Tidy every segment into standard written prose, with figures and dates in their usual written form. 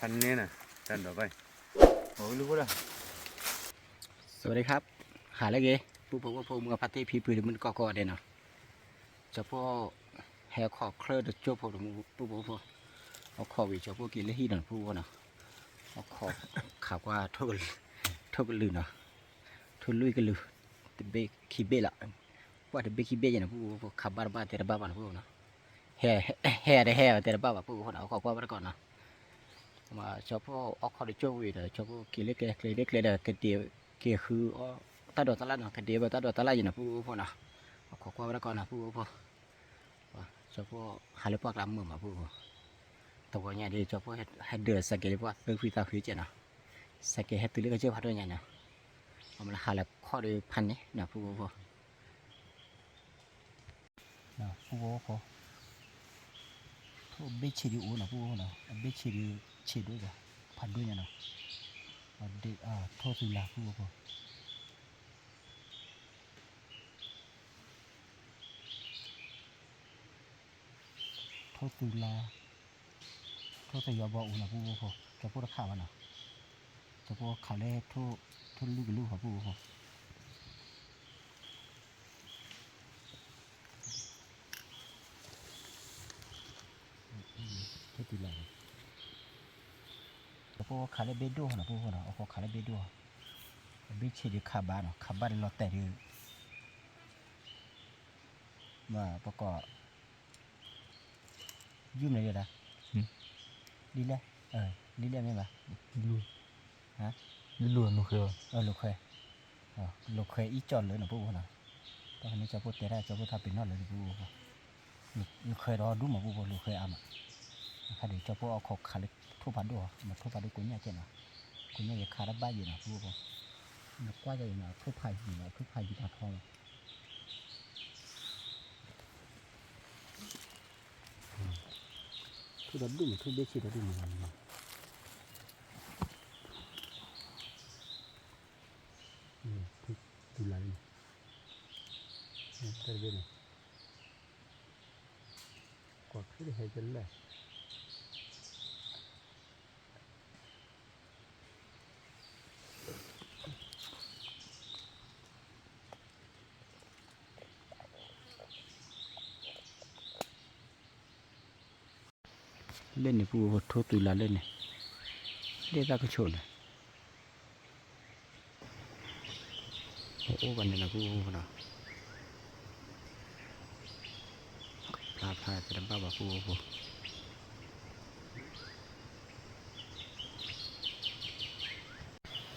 พันนี้นะจันต่อไปโอ้รู้ละสวัสดีครับหาอะไรเงี้ยผู้พบว่าพวกมึงพัฒน์พีพื้นมันก่อเด่นเนาะจะพวกแฮร์คอเคลื่อนจะพวกมึงผู้พบเอาคอวิจะพวกกินเลี้ยหน่อยผู้เนาะเอาคอข่าวว่าทุกลือเนาะทุลุยกันลือแต่เบคีเบละว่าแต่เบคีเบยังนะผู้ขับบ้านแต่ละบ้านผู้เนาะแห่ได้แห่แต่ละบ้านผู้คนเอาขอว่าไปก่อนเนาะมาชอบพวกเอาคอได้โจวิเนาะชอบพวกกินเล็กๆเล็กๆเลยเด้อกันเดียวเกี่ยคือตาดอตาลาเนาะกันเดียวตาดอตาลาอยู่นะผู้เนาะขอว่าไปก่อนนะผู้ชอบพวกหาเรื่องพวกลำมือมาผู้ตัวเนี่ยดีชอบพวกให้เดือดสักเกลือพวกเรื่องฟิตาฟิเจนะสักเกลือให้ตื่นเรื่องเจ้าพัดด้วยเนี่ยมันหาเรื่องข้อดีพันนี้นะผู้เนาะผู้เบ็ดชีดิโอนะผู้เนาะเบ็ดชีดิชีด้วยจ้ะพันด้วยเนี่ยเนาะเด็กโทษสุราผู้โทษสุราโทษสยบอุนะผู้จะพูดข่าวนะจะพูดข่าวเล่ทุลูกของผู้ทุตุลาจะพูดข่าวเล่เบดโดนะผู้เนาะเอาข่าวเล่เบดโดเบดเชดิคาบ้านเนาะคาบ้านเราแต่ดีมาประกอบยุ่งเลยนะดีเลยดีเลยไหมบ้าลูฮะลูกเคยลูกเคยอีจอนเลยนะผู้เนาะตอนนี้จะพูดแต่ได้จะพูดทำเป็นนอดเลยผู้ลูกเคยรอดูมาผู้ลูกเคยอามาคดีจะพูดเอาขอกขาดทุบพันด้วยมาทุบพันด้วยกุ้งเนี่ยเจ้านะกุ้งเนี่ยขาดบ้าอยู่นะผู้มันกว่าจะอยู่นะทุบไผ่อยู่นะทุบไผ่อยู่ตาทองทุบดุ้งทุบเบี้ยชีดุ้งมันทุบดูแลนี่แต่เดี๋ยวนี้กว่าขึ้นให้จนเลยเล่นเนี่ยผู้โทษตุลาเล่นเนี่ยเรียกว่าก็ชนโอ้วันนี้นะผู้นะพลาดจะบ้าบ่ผู้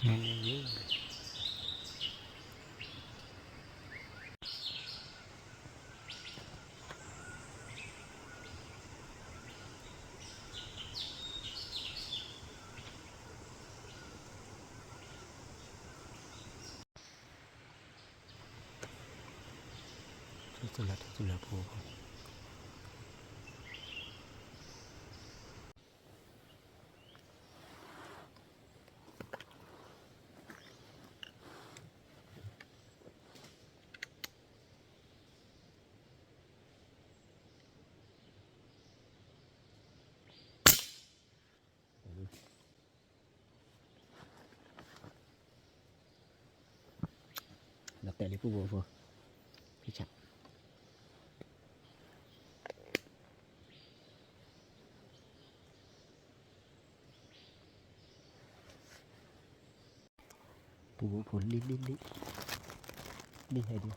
นี่ทุตุลาผู้แล้วแต่เลยผู้พี่ชัดผู้ผลลิ้นให้ดู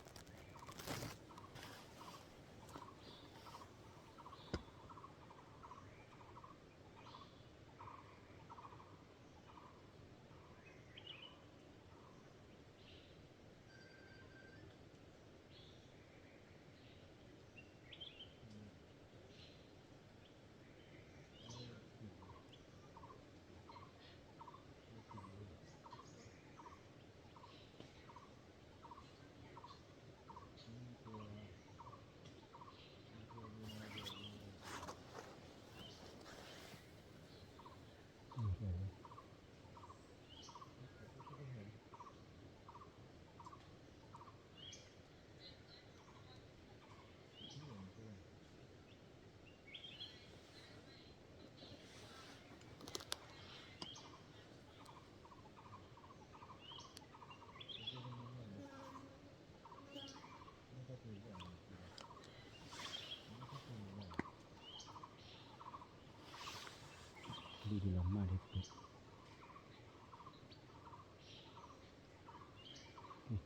มาเด็ก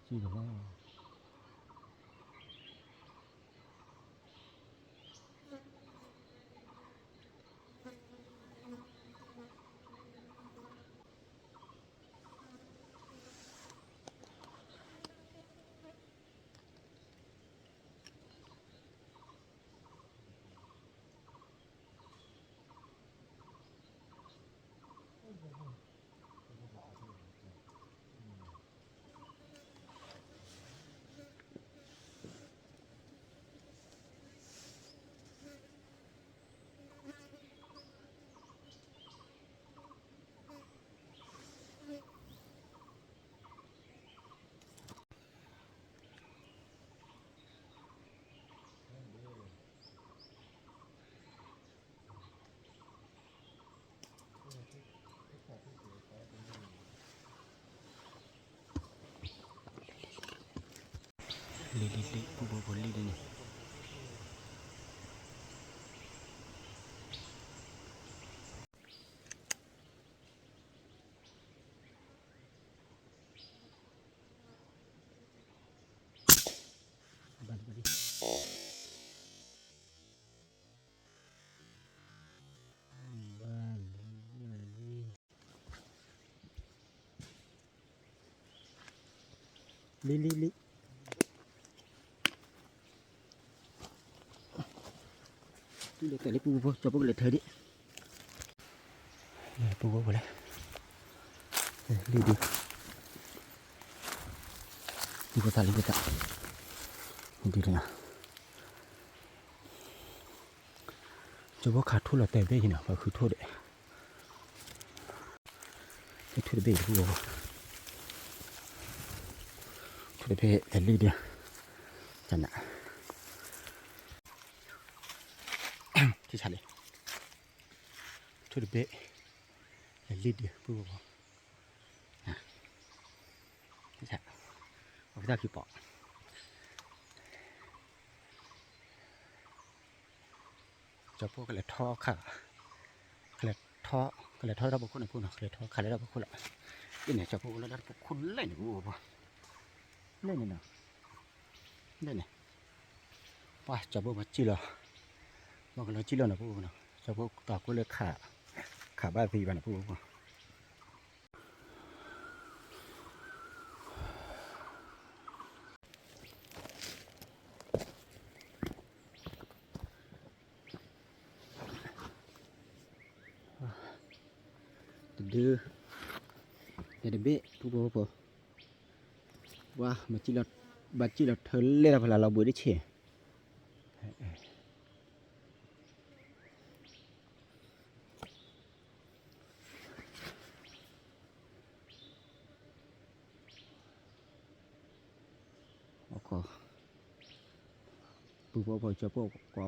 จีบว่าลิผู้บริโภคลินี่บัดบัดลิ tu le tali pu coba boleh tadi pu boleh lidi ibu tali kita ini dia coba kartu lah tebe ini apa kartu deh itu deh pu itu deh tali dia janganที่ชัดเลยทุเบะลิดเดียพูดว่าที่ชัดเอาไปได้กี่ปอกจะพวกกระท่อค่ะกระท่อเราบุคคลนะพูดนะกระท่อขาเราบุคคลละนี่เนี่ยจะพวกเราบุคคลเล่นพูดว่าเล่นเนี่ยเล่นเนี่ยว่าจะพวกมาจีเหรอบอกเราจีเหรอนะพูดนะจะพวกตากเลยขาบ้าฟีบ้านพูดว่าดื้อเดี๋ยวเบะผู้บ่าวว่ามาจีเราเธอเล่นอะไรเราบุยได้เชี่ยโอ้ก็ผู้บ่าวจะพวก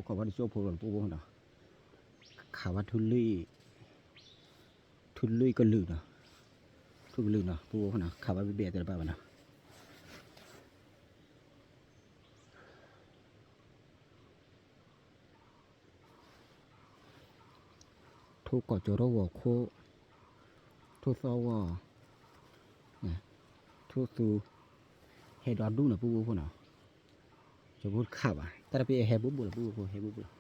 ก็ว่าที่ชอบผู้หลงผู้บ่าวนะข่าวว่าทุลุยก็ลือนะทุกลือนะผู้บ่าวนะข่าวว่าเบียดแต่ละบ้านนะทุกก็จะรู้ว่าโคทุกสาวว่าเนี่ยทุกสูเฮดอดูนะผู้บ่าวนะจะพูดข่าวอ่ะแต่ถ้าเป็นเฮบุบุละผู้บ่าวเฮบุบุละ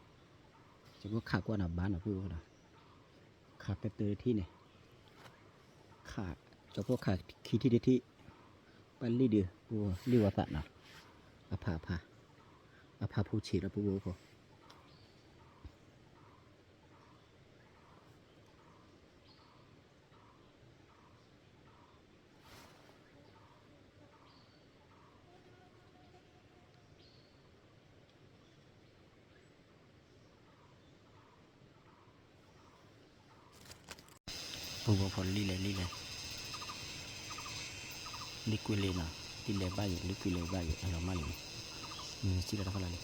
จะพูดข่าวกว่าหน้าบ้านนะผู้บ่าวนะข่าวไปเตอที่เนี่ยข่าวจะพวกข่าวขี้ที่เด็ดที่ไปรีดเดือผู้รีวัตนะอาภาผู้ฉีดแล้วผู้บ่าวพอลีเลยลิควิดเลยนะลิเลยบ้าอยู่ลิควิดเลยบ้าอยู่เรามาเลยนี่สิเราทำอะไรเลย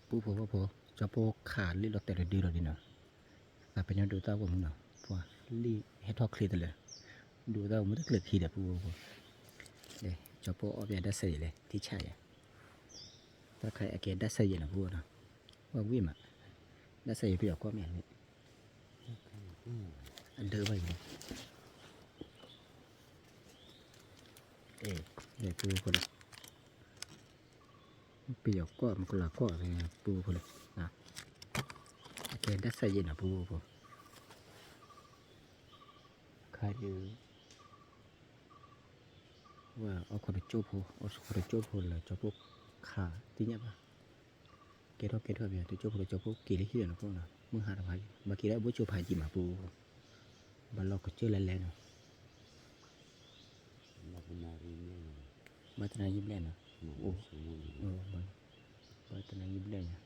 ปูโผจะโปขาดลิเราแต่ละดีเราดีเนาะแต่เป็นยังดูตาผมเนาะเพราะลิให้ทอคลีแต่เลยดูตาผมไม่ได้เกลือขีดอะปูเลยจะโปเอาไปได้ใส่เลยที่ใช่ถ้าใครอาเกตได้ใส่นะปูนะว่าวิ่งอะได้ใส่ไปออกก็แม่นี่อันเดิมไปเลยเลยปูคนละเปียกก็มันก็ละก็เลยปูคนละนะอาเกตได้ใส่นะปูใครดูว่าเอาคนละโจ้โพเอาคนละโจ้โพเลยจะพวกขาที่เนี้ยป่ะเกทอเบียตัวโจ้โพเลยจะพวกกี่ลิขิตนะพวกน่ะมึงหาอะไรบางทีแล้วบุญโจ้พายจิมาปูบัลล็อกก็เจอแล่นๆเนาะบัตรนายยิ้มเล่นเนาะโอ้บัตรนายยิ้มเล่นนะ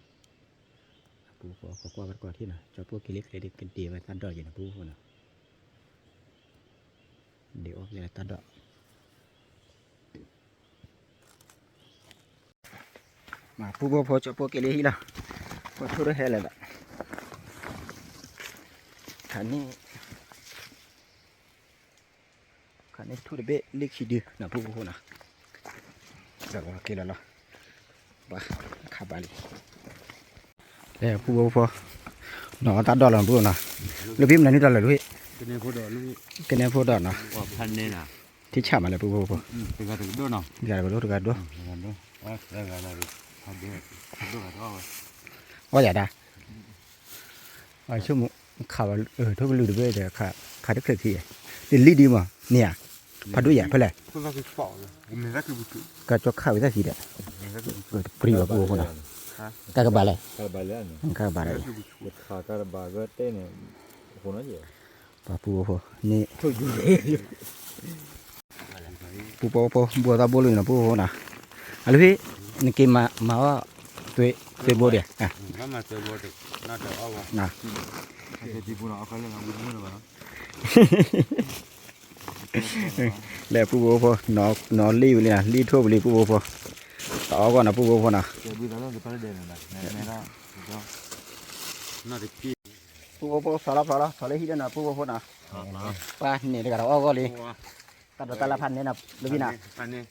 ปูขอกว่ากันก่อนที่น่ะจะพวกกี่ลิขิตกันตีไว้ตันดอกอยู่นะปูคนน่ะเดี๋ยวเวลาตัดดอกมาปูพอจะพวกเกลี่ยละพอทุเรศเลยละขันนี้ทุเรศเบะลิขิตดีนะปูนะเดี๋ยวเกลี่ยละบ้าขับบาลีปูพอหนอตัดดอกหลังปูนะลูกพิมพ์นั่นนี่ดอกเลยด้วยกันเนี่ยพูดดอกนะพันเนี่ยนะที่ฉ่ำอะไรปูเป็นการดูเนาะอย่าไปรู้กันด้วยว่าอย่าได้ชั่วโมงข่าวทุกลือด้วยแต่ขาดทุกทีดิลี่ดีมั้งเนี่ยพัดด้วยอย่าเพื่ออะไรก็จะข่าวได้ทีเดียวปรีว่าปูคนน่ะกากบาเลยกากบาเลยขากระบาดก็เต้เนี่ยคนนั้นเยอะป้าปูนี่ปูบัวตาบัวเลยนะปูนะอะไรพี่นี่กินมาว่าตัวบัวเดียอ่ะมาตัวบัวเดียน่าจะเอานะที่ปูน่ะเอาไปเลยนะวิ่งเลยนะแล้วปูบัวนอนรีบเลยนะรีบทั่วไปเลยปูบัวต่อก่อนนะปูบัวนะเดี๋ยวดูแล้วจะไปเดินนะไม่ได้น่าจะกี่ปูบัวสารหินนะปูบัวนะป้าเนี่ยเดี๋ยวเราเอาก็เลยตัดตละพันเนี่ยนะลูกพี่นะพันเนี่ย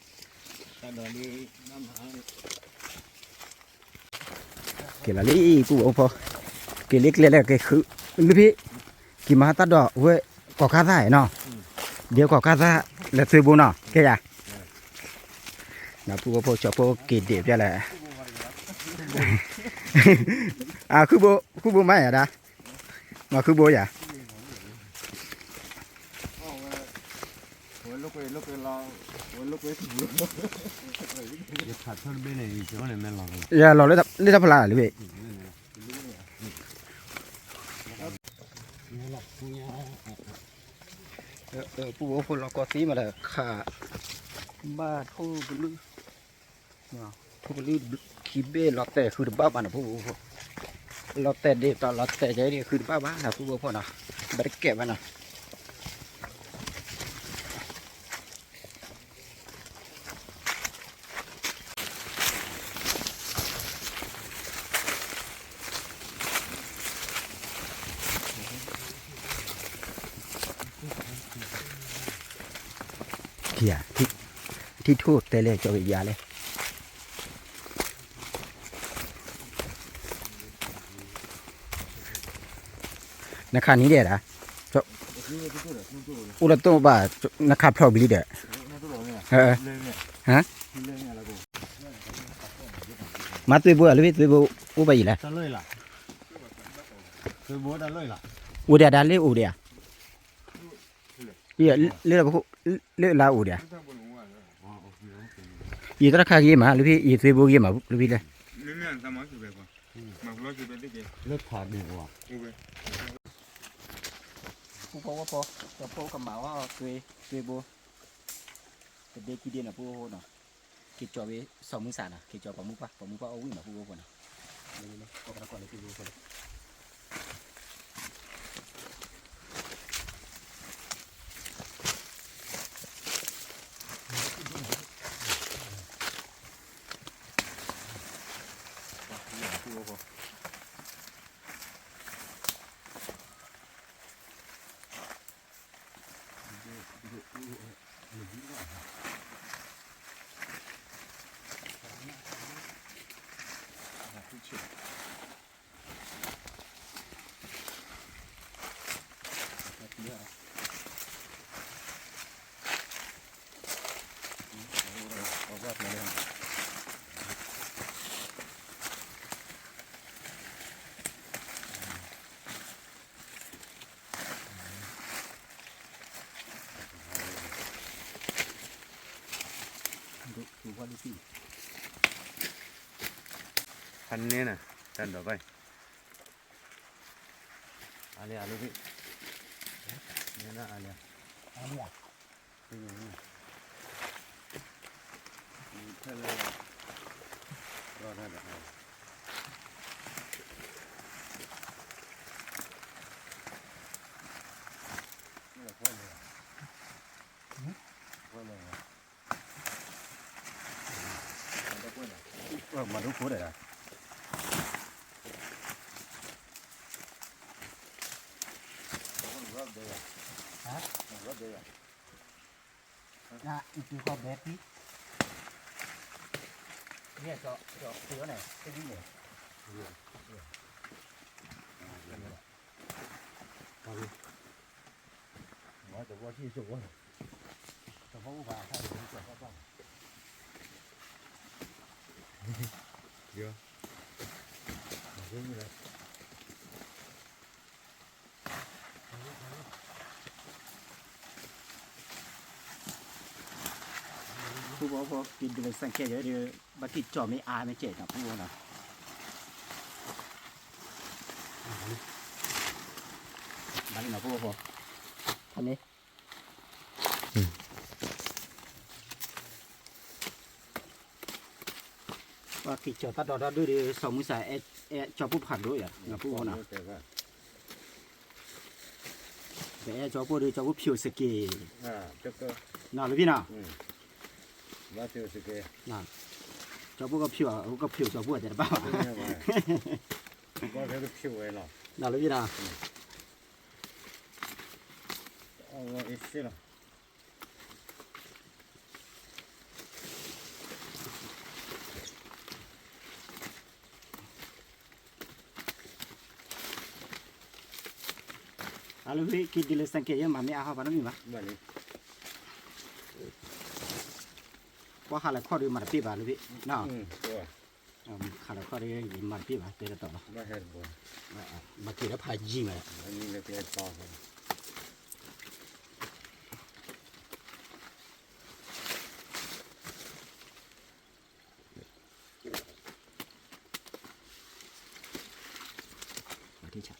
เกล้าลี่ปูบัวเกล็กเล็กๆคือลูกพี่กี่มาตัดดอกเว้ยก่อข้าได้เนาะเดี๋ยวก่อข้าได้แล้วซื้อบุญเนาะแค่ยังนะปูบัวชอบปูกินเดียบจะแหละคือบัวไม่อะนะมาคือบัวอย่าขาดท่อนไม่เลยเจ้าเนี่ยแม่หลอกอย่าเราเล่นทับพลาหรือเปล่าปูบัวคนเราก็ซีมาเลยขาบ้าทูบลือทูบลือคีเบ้เราแต่คือบ้าบ้านนะปูเราแต่เด็กตอนเราแต่ใจเด็กคือบ้านะปูบัวพ่อนะบริเก็บมันนะที่ ที่ทูดแต่เลยจะวิยาเลยนะคะนี้เด็ดอ่ะอุลตัวบ้านะคะพรอบิลเด็ดฮะมาตัวบัวหรือตัวบัวอุบายละ ta lơi là tôi bố đã lơi là อุเดียดันเลี้ยอุเดียเลี้ยเลี้ยลาอุเดียอีตัวราคากี่มาหรือพี่อีตัวบัวกี่มาหรือพี่เลย Nếu như sao mới chụp về còn mà lo chụp về cái gì lớp thả đều à chụp về ผู้พ่อว่าพ่อจะพ่อกับหมาว่าตัวบัวแต่เด็กกี่เดือนนะผู้พ่อเนาะคิดจอบไป20,000นะคิดจอบปะมุกปะเอาวิ่งมาผู้พ่อเนาะนี่ก็ประกอบเลยผู้พ่อดูว่าดูพี่ พันนี้น่ะกันต่อไปอะไรลูกพี่นี่นะอะไร อันนี้ เท่าเลยรอได้แบบนี่พ่อเลยพ่อเลยมาดูพูดอะไรนะอีกทีก็แบบนี้เนี่ยเจาะเสือไหนจะวิ่งเลยว่าแต่ว่าที่สุดว่าแต่เขาว่าถ้าถึงจะเขาบ้างเยอะเยอะเลย ผู้บอกพอกินดูเลยสังเกตเยอะดีบัตรที่จอไม่อายไม่เจ็บนะผู้บอกนะบัตรนะผู้บอกท่านนี้ว่ากิจจอตัดดอกด้วยดีสองมือใส่จอผู้ผัดด้วยอ่ะนะผู้บอกนะแต่จอผู้ดีจอผู้ผิวสกี这个น่าหรือพี่น่ะ那就是个จอผู้ก็ผิวก็ผิวจอผู้แต่บ้าว่าเขาผิวไว้หรอ น่าหรือพี่น่ะอ๋ออีกสิล่ะ Alu vi ki dile sanke ye mami aha bana mi ma บ้านนี้ wa hala kho ri mar pi ba lu vi na ตัว hala kho ri mar pi ba te to มาเห็นบ่ ma ki da pha ji ma อันนี้เลยเป็นต่อกัน ma ti cha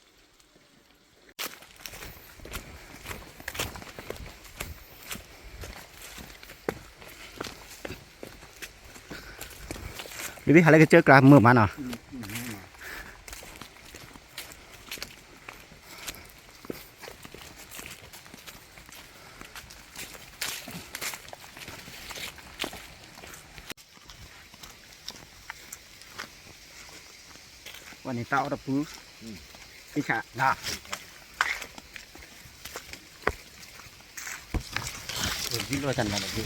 Đi biết hai cái chơi cả mưa mà nào.วันนี้เต้าดับปื้อพี่ขาด่าวิ่งด้วยกันมาเลยพี่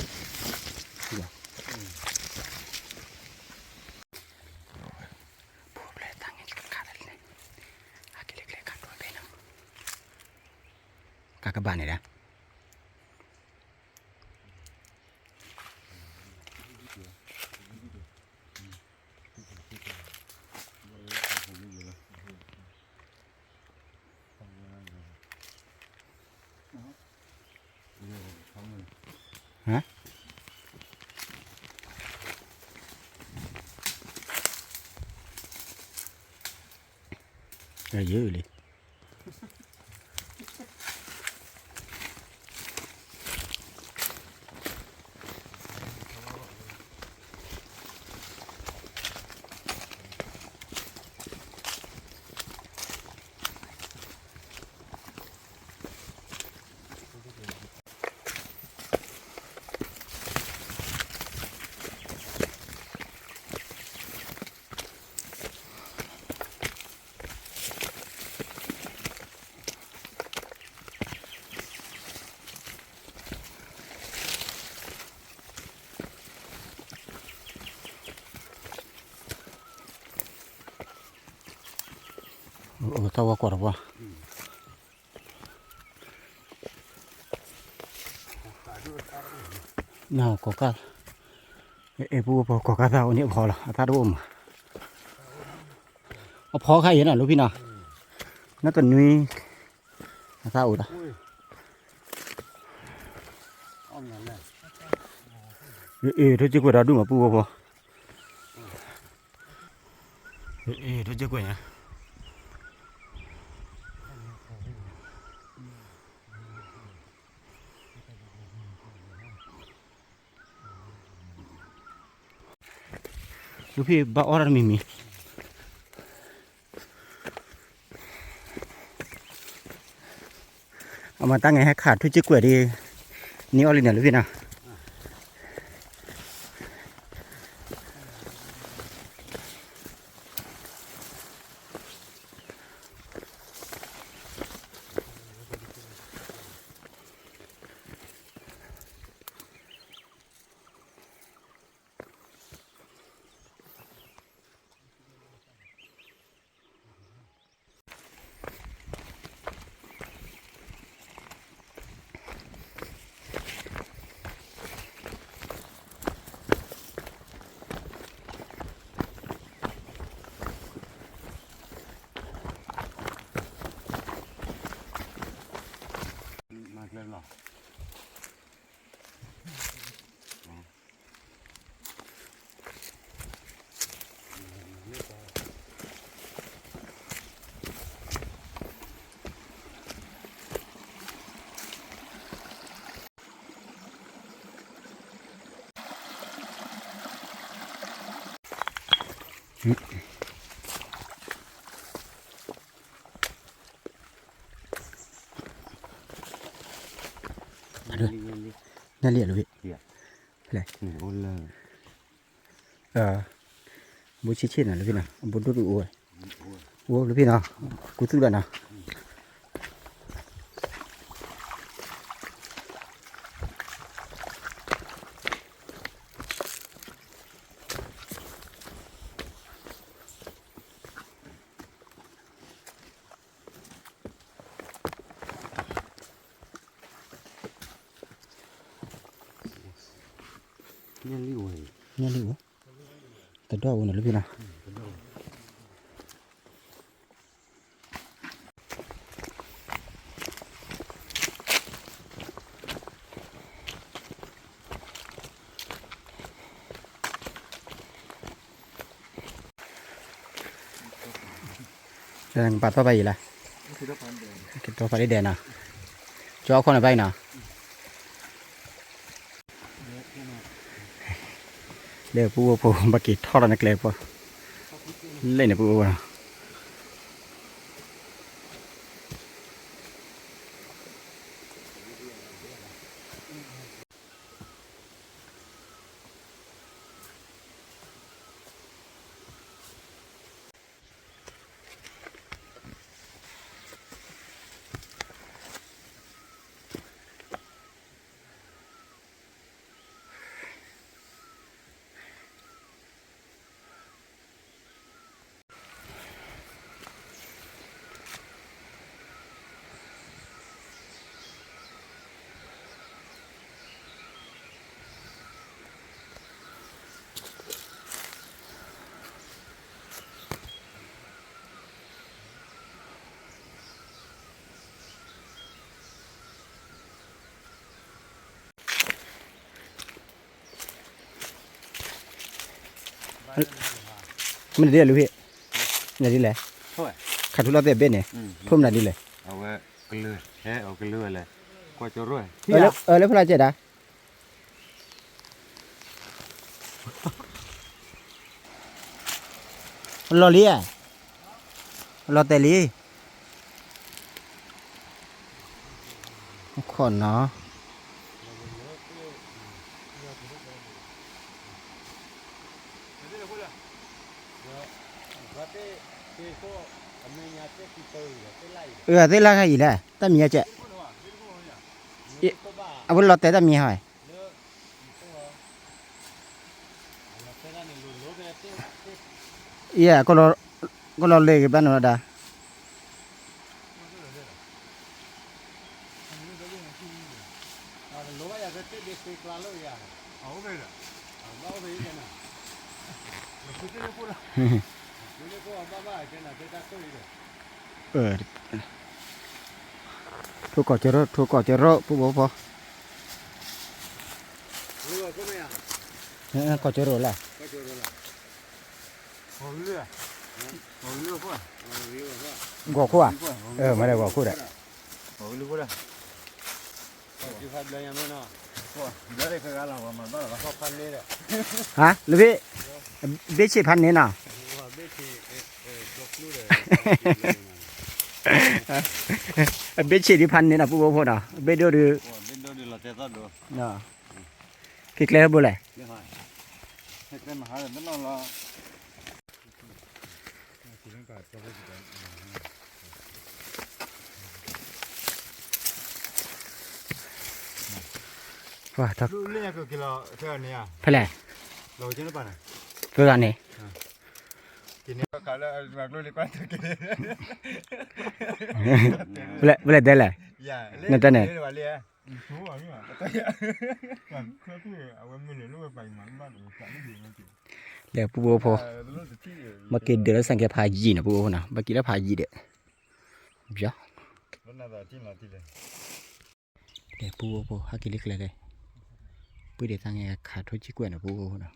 กบ้านนี่นะฮะเยอะเลยโอ้ตัวกว่าหรอวะน่าก็ก็ปูพอก็ก็เท่านี้พอละถ้าดูมเอาพอใครเห็นอ่ะลูกพี่น่ะนั่นตัวนี้ถ้าอุดอ่ะทุกคนเราดูมาปูพอทุกคนเนี่ยลูกพี่บ้าอะไรมีเอามาตั้งไงให้ขาดทุกจิกกว่าดีนี่ออริเนี่ยลูกพี่นะเริ่มหรอนั่นเรียกเลยพี่อะไรบุชิชิน่ะเลยพี่นะบุดูดูอ้วยอ้วยเลยพี่นะกูซื้อแล้วนะเนี่ยลิ้วเลย นี่ลิวกระดอกน่ะเลยพี่นะแรงปัดเข้าไปอีกแล้วกินตัวไฟได้แดนนะจ่อคนอะไรนะเดี๋ยวปูปูบักกี้ทอดนักเล็กปะเล่นเนี่ยปูนะ มันดีเลยพี่เนี่ยดีเลย thôi ขาดทุนเราแต่เบ็ดเนี่ยทุ่มน่ะดีเลย เอาไว้กลือแค่เอากลือเลยกว่าจะรวย แล้วพลาเจ็ดอ่ะรอเลี้ยรอแต่ลีขอนเนาะเต้นละใครอีกแล้วตั้มมีอะเจ๊เอาบนรถแต่ตั้มมีหอยก็รอเลยกันบ้านเราได้ทุกเกาะเจริญผู้บ่พอเกาะเจริญแหละกว่าคู่อ่ะไม่ได้กว่าคู่ได้ฮะหรือพี่เบี้ยพันนี้น่ะเบี้ยที่พันนี้น่ะผู้บ่พอน่ะเบี้ยดูน่ะคิดเลยบ่เลยว่าทัก รู้เรื่องก็กิโลเท่านี้อ่ะ เพล เราจริงหรือเปล่าเนี่ย เพื่อนนี่ กินเนี่ยก็แล้วแบบรู้เลยกว่าจะกิน เวลาได้เลย อย่า นั่นแต่ไหน เรียกว่าเรียกรู้ว่านี่ว่าแต่อย่าก่อนเพื่อที่เอาไว้ไม่เหลือรู้ว่าไปหมันบ้านอื่นไม่ดีมันจริง เดี๋ยวผู้บ่พอมากินเดือดสังเกตพายีนะผู้บ่นะมากินแล้วพายีเด้จ้ะ รถน่าจะที่ไหนที่เลย เดี๋ยวผู้บ่พอหากินเล็กเลยผู้เดี๋ยวตั้งไงขาดทุนจิกวนนะผู้บ่นะ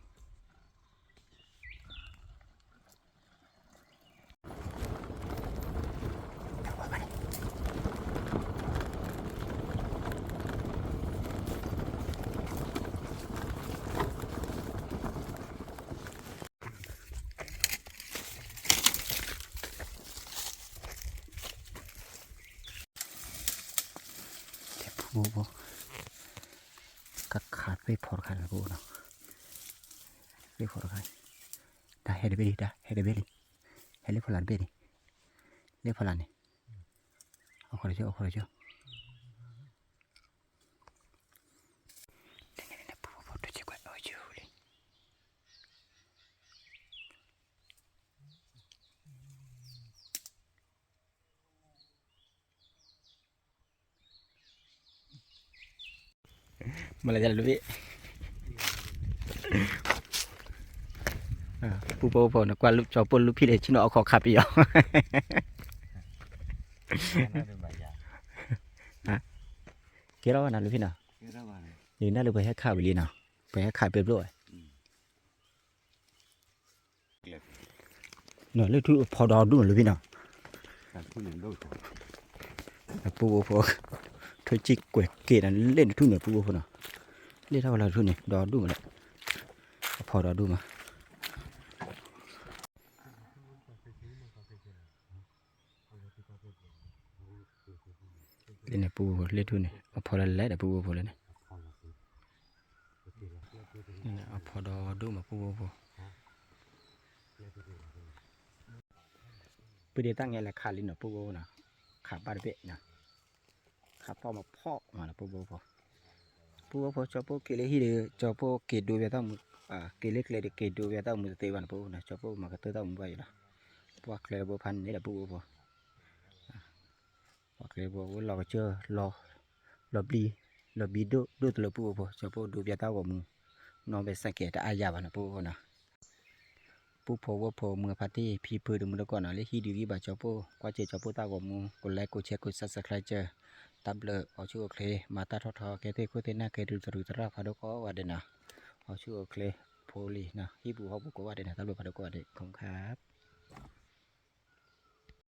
ผู้บ่ก็ขาดไปพอกันนะผู้นะไปพอกันได้เฮ็ดไปดิได้เฮ็ดไปดิเฮ็ดเล็กพลันไปดิเล็กพลันนี่เอาคนละเจ้าผู้บ่ทุกจิกวนเอาอยู่เลยมาเลยจ้ะลูกพี่ผู้บ่พอนะกว่าลูกจอปนลูกพี่เลยชิโนเอาขอขับอีกเกี่ยวกับนั้นลูกพี่นะนี่น่าเลยไปให้ข้าวไปลีนะไปให้ข้าวเป็ดด้วยเนาะเลยทุพอดอดูลูกพี่นะผู้บ่พอเธอจิกกวยเกนั่นเล่นทุ่งเนี่ยผู้บ่พอนะเล่นเท่าไรทุ่งเนี่ยดอดูมาแล้วพอดอดูมาเล่นเนี่ยปูเล่นทุ่นเนี่ยเอาพอละแล้วแต่ปูพอเลยเนี่ยนี่นะเอาพอดอดูมาปูพอปูเดียตั้งไงแหละขาลิ้นเนาะปูนะขาบาดเบะนะขาพอมาพอกมาละปูพอจอปูเกลี่ยฮีเดจอปูเกดูเวต้ามุเกลี่ยเลยเกดูเวต้ามุตเตวันปูนะจอปูมากระตุ้นต้ามุไปละพวกเลยปูพันนี่แหละปูพอพวกเลยปูเราก็เจอรอบีดูตัวปูพอจอปูดูเวต้าว่ามุน้องไปสังเกตอายาวันปูนะปูพอว่าพอเมื่อพาร์ตี้พี่พื้นดูมือก่อนนะเลยฮีดีวิบาจอปูกว่าเจจอปูตาว่ามุกดไลค์กดแชร์กดซับสไครต์เจอตับเลยเอาชื่อเคลมาตาทอเคเตคุเตน่าเคดูตรุตระพาดก็ว่าเดนะเอาชื่อเคล โพลีเนาะที่ปู่เขาบอกว่าได้นะตำรวจพาดกว่าเด็กของครับ